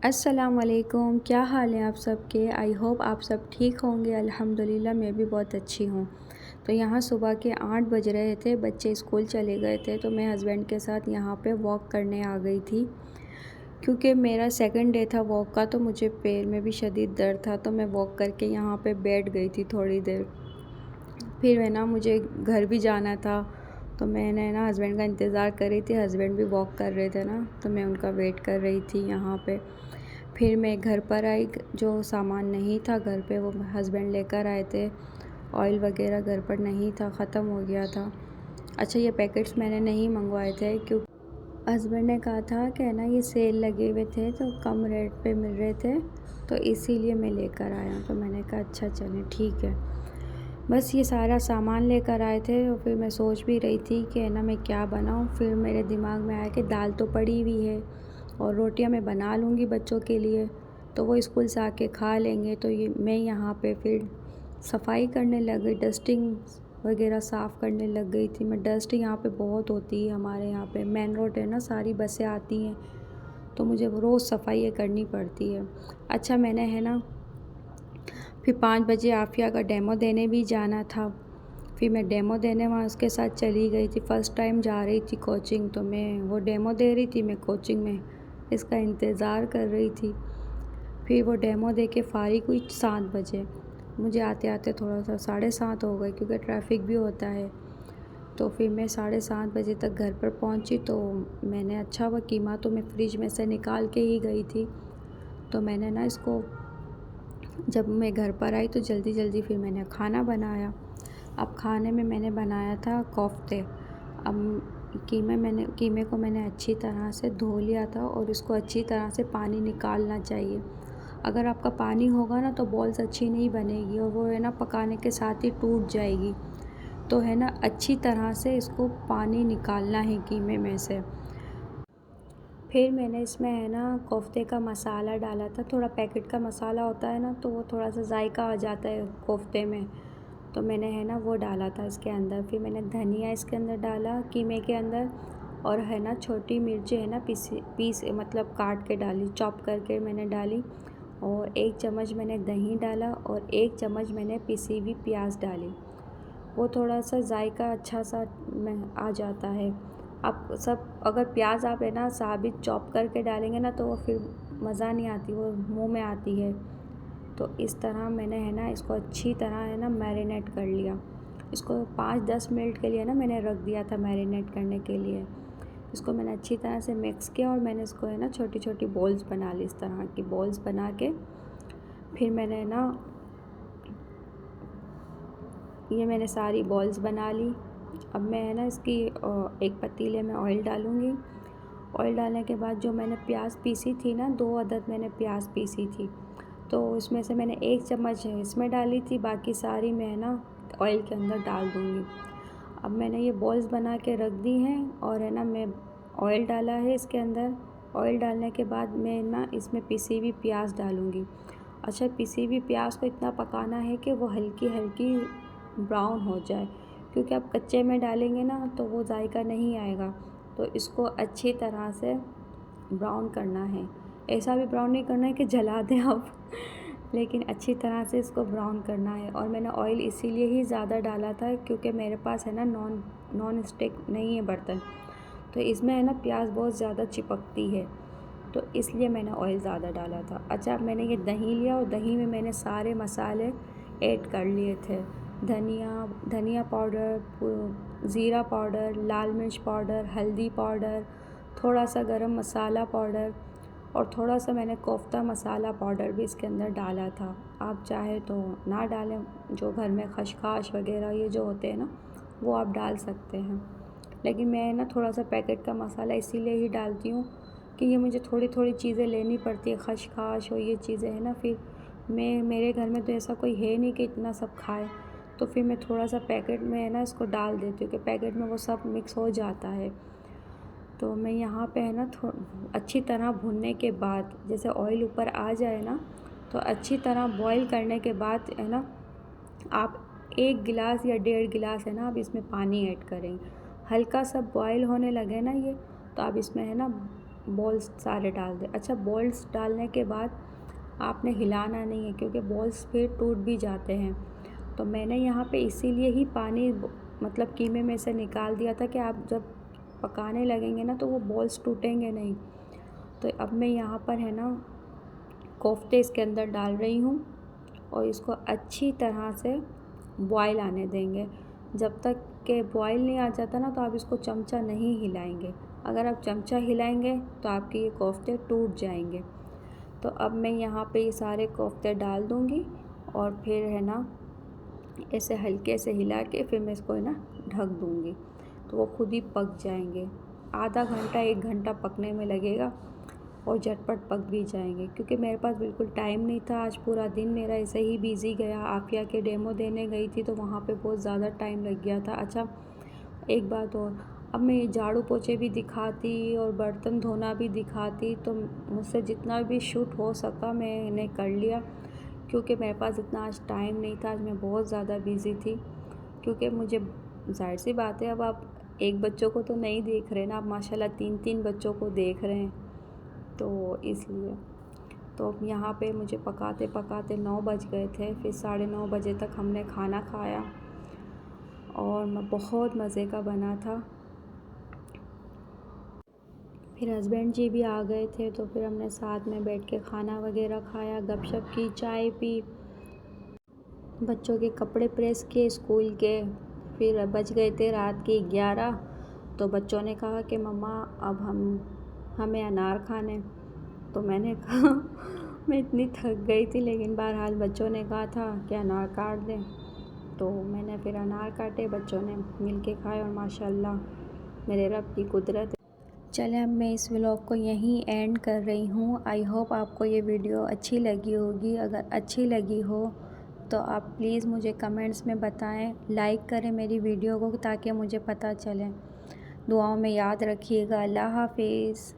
अस्सलाम वालेकुम। क्या हाल है आप सबके? आई होप आप सब ठीक होंगे। अल्हम्दुलिल्लाह मैं भी बहुत अच्छी हूँ। तो यहाँ सुबह के 8 बज रहे थे, बच्चे स्कूल चले गए थे, तो मैं हस्बैंड के साथ यहाँ पे वॉक करने आ गई थी। क्योंकि मेरा सेकंड डे था वॉक का, तो मुझे पैर में भी शदीद दर्द था, तो मैं वॉक करके यहाँ पे बैठ गई थी थोड़ी देर। फिर है ना मुझे घर भी जाना था, तो मैंने ना हस्बैंड का इंतज़ार कर रही थी। हस्बैंड भी वॉक कर रहे थे ना, तो मैं उनका वेट कर रही थी यहाँ पे। फिर मैं घर पर आई, जो सामान नहीं था घर पे वो हस्बैंड लेकर आए थे। ऑयल वगैरह घर पर नहीं था, ख़त्म हो गया था। अच्छा, ये पैकेट्स मैंने नहीं मंगवाए थे क्योंकि हस्बैंड ने कहा था कि है ना ये सेल लगे हुए थे तो कम रेट पे मिल रहे थे, तो इसीलिए मैं लेकर आया। तो मैंने कहा अच्छा चलें ठीक है। बस ये सारा सामान लेकर आए थे, और फिर मैं सोच भी रही थी कि है ना मैं क्या बनाऊँ। फिर मेरे दिमाग में आया कि दाल तो पड़ी हुई है और रोटियां मैं बना लूँगी बच्चों के लिए, तो वो स्कूल से आके खा लेंगे। तो ये मैं यहाँ पे फिर सफाई करने लग गई, डस्टिंग वगैरह साफ़ करने लग गई थी मैं। डस्ट यहाँ पे बहुत होती है, हमारे यहाँ पे मेन रोड है ना, सारी बसें आती हैं, तो मुझे रोज़ सफाई ये करनी पड़ती है। अच्छा, मैंने है ना फिर 5 बजे आफिया का डेमो देने भी जाना था। फिर मैं डेमो देने वहाँ उसके साथ चली गई थी। फ़र्स्ट टाइम जा रही थी कोचिंग, तो मैं वो डेमो दे रही थी, मैं कोचिंग में इसका इंतज़ार कर रही थी। फिर वो डेमो दे के फ़ारिग हुई 7 बजे। मुझे आते आते थोड़ा सा 7:30 हो गए, क्योंकि ट्रैफिक भी होता है। तो फिर मैं 7:30 बजे तक घर पर पहुंची। तो मैंने अच्छा हुआ, कीमा तो मैं फ्रिज में से निकाल के ही गई थी। तो मैंने ना इसको, जब मैं घर पर आई तो जल्दी जल्दी फिर मैंने खाना बनाया। अब खाने में मैंने बनाया था कोफ्ते। अब कीमे को मैंने अच्छी तरह से धो लिया था, और इसको अच्छी तरह से पानी निकालना चाहिए। अगर आपका पानी होगा ना तो बॉल्स अच्छी नहीं बनेगी, और वो है ना पकाने के साथ ही टूट जाएगी। तो है ना अच्छी तरह से इसको पानी निकालना है कीमे में से। फिर मैंने इसमें है ना कोफ्ते का मसाला डाला था। थोड़ा पैकेट का मसाला होता है ना, तो वो थोड़ा सा जायका आ जाता है कोफ्ते में, तो मैंने है ना वो डाला था इसके अंदर। फिर मैंने धनिया इसके अंदर डाला कीमे के अंदर, और है ना छोटी मिर्ची है ना पीस मतलब काट के डाली, चॉप करके मैंने डाली। और 1 चम्मच मैंने दही डाला, और 1 चम्मच मैंने पिसी हुई प्याज डाली। वो थोड़ा सा जायका अच्छा सा आ जाता है। आप सब अगर प्याज आप है ना साबित चॉप करके डालेंगे ना, तो वो फिर मज़ा नहीं आती, वो मुंह में आती है। तो इस तरह मैंने है ना इसको अच्छी तरह है ना मैरिनेट कर लिया। इसको 5-10 मिनट के लिए ना मैंने रख दिया था मैरिनेट करने के लिए। इसको मैंने अच्छी तरह से मिक्स किया, और मैंने इसको है ना छोटी छोटी बॉल्स बना ली। इस तरह की बॉल्स बना के फिर मैंने ना ये मैंने सारी बॉल्स बना ली। अब मैं है ना इसकी एक पतीले में ऑयल डालूँगी। ऑयल डालने के बाद जो मैंने प्याज पीसी थी ना, 2 अदद मैंने प्याज पीसी थी, तो उसमें से मैंने 1 चम्मच इसमें डाली थी, बाकी सारी मैं ना ऑयल के अंदर डाल दूँगी। अब मैंने ये बॉल्स बना के रख दी हैं, और है ना मैं ऑयल डाला है इसके अंदर। ऑयल डालने के बाद मैं ना इसमें पिसी हुई प्याज डालूँगी। अच्छा, पिसी हुई प्याज को इतना पकाना है कि वो हल्की हल्की ब्राउन हो जाए, क्योंकि आप कच्चे में डालेंगे ना तो वो जायका नहीं आएगा। तो इसको अच्छी तरह से ब्राउन करना है। ऐसा भी ब्राउन नहीं करना है कि जला दें आप लेकिन अच्छी तरह से इसको ब्राउन करना है। और मैंने ऑयल इसीलिए ही ज़्यादा डाला था क्योंकि मेरे पास है ना नॉन स्टिक नहीं है बर्तन, तो इसमें है ना प्याज बहुत ज़्यादा चिपकती है, तो इसलिए मैंने ऑयल ज़्यादा डाला था। अच्छा, मैंने ये दही लिया, और दही में मैंने सारे मसाले ऐड कर लिए थे। धनिया पाउडर, ज़ीरा पाउडर, लाल मिर्च पाउडर, हल्दी पाउडर, थोड़ा सा गरम मसाला पाउडर, और थोड़ा सा मैंने कोफ्ता मसाला पाउडर भी इसके अंदर डाला था। आप चाहे तो ना डालें, जो घर में खशखाश वगैरह ये जो होते हैं ना, वो आप डाल सकते हैं। लेकिन मैं ना थोड़ा सा पैकेट का मसाला इसीलिए ही डालती हूँ कि ये मुझे थोड़ी थोड़ी चीज़ें लेनी पड़ती है, खशखाश और ये चीज़ें हैं ना। फिर मेरे घर में तो ऐसा कोई है नहीं कि इतना सब खाए, तो फिर मैं थोड़ा सा पैकेट में है ना इसको डाल देती हूँ कि पैकेट में वो सब मिक्स हो जाता है। तो मैं यहाँ पे है ना अच्छी तरह भुनने के बाद, जैसे ऑयल ऊपर आ जाए ना, तो अच्छी तरह बॉईल करने के बाद है ना आप 1 गिलास या 1.5 गिलास है ना आप इसमें पानी ऐड करें। हल्का सा बॉईल होने लगे ना ये, तो आप इसमें है ना बॉल्स सारे डाल दें। अच्छा, बॉल्स डालने के बाद आपने हिलाना नहीं है, क्योंकि बॉल्स फिर टूट भी जाते हैं। तो मैंने यहाँ पे इसीलिए ही पानी मतलब कीमे में से निकाल दिया था कि आप जब पकाने लगेंगे ना तो वो बॉल्स टूटेंगे नहीं। तो अब मैं यहाँ पर है ना कोफ्ते इसके अंदर डाल रही हूँ और इसको अच्छी तरह से बॉयल आने देंगे। जब तक के बॉयल नहीं आ जाता ना तो आप इसको चमचा नहीं हिलाएंगे। अगर आप चमचा हिलाएंगे तो आपके ये कोफ्ते टूट जाएंगे। तो अब मैं यहाँ पे ये सारे कोफ्ते डाल दूँगी और फिर है ना ऐसे हल्के से हिला के फिर मैं इसको है ना ढक दूँगी, तो वो खुद ही पक जाएंगे। आधा घंटा 1 घंटा पकने में लगेगा और झटपट पक भी जाएंगे। क्योंकि मेरे पास बिल्कुल टाइम नहीं था, आज पूरा दिन मेरा ऐसे ही बिज़ी गया। आफिया के डेमो देने गई थी तो वहाँ पे बहुत ज़्यादा टाइम लग गया था। अच्छा, एक बात और, अब मैं ये झाड़ू पोछे भी दिखाती और बर्तन धोना भी दिखाती, तो मुझसे जितना भी शूट हो सका मैंने कर लिया, क्योंकि मेरे पास इतना आज टाइम नहीं था। आज मैं बहुत ज़्यादा बिज़ी थी, क्योंकि मुझे ज़ाहिर सी बात है, अब आप एक बच्चों को तो नहीं देख रहे ना, आप माशाल्लाह 3-3 बच्चों को देख रहे हैं, तो इसलिए। तो अब यहाँ पे मुझे पकाते पकाते 9 बज गए थे। फिर 9:30 बजे तक हमने खाना खाया और बहुत मज़े का बना था। फिर हस्बैंड जी भी आ गए थे, तो फिर हमने साथ में बैठ के खाना वगैरह खाया, गपशप की, चाय पी, बच्चों के कपड़े प्रेस किए स्कूल के। फिर बज गए थे रात के 11। तो बच्चों ने कहा कि मम्मा अब हमें अनार खाने। तो मैंने कहा मैं इतनी थक गई थी, लेकिन बहरहाल बच्चों ने कहा था कि अनार काट दें, तो मैंने फिर अनार काटे, बच्चों ने मिल के खाए और माशाल्लाह मेरे रब की कुदरत। चलें, अब मैं इस व्लॉग को यहीं एंड कर रही हूँ। आई होप आपको ये वीडियो अच्छी लगी होगी। अगर अच्छी लगी हो तो आप प्लीज़ मुझे कमेंट्स में बताएं, लाइक करें मेरी वीडियो को ताकि मुझे पता चले। दुआओं में याद रखिएगा। अल्लाह हाफिज़।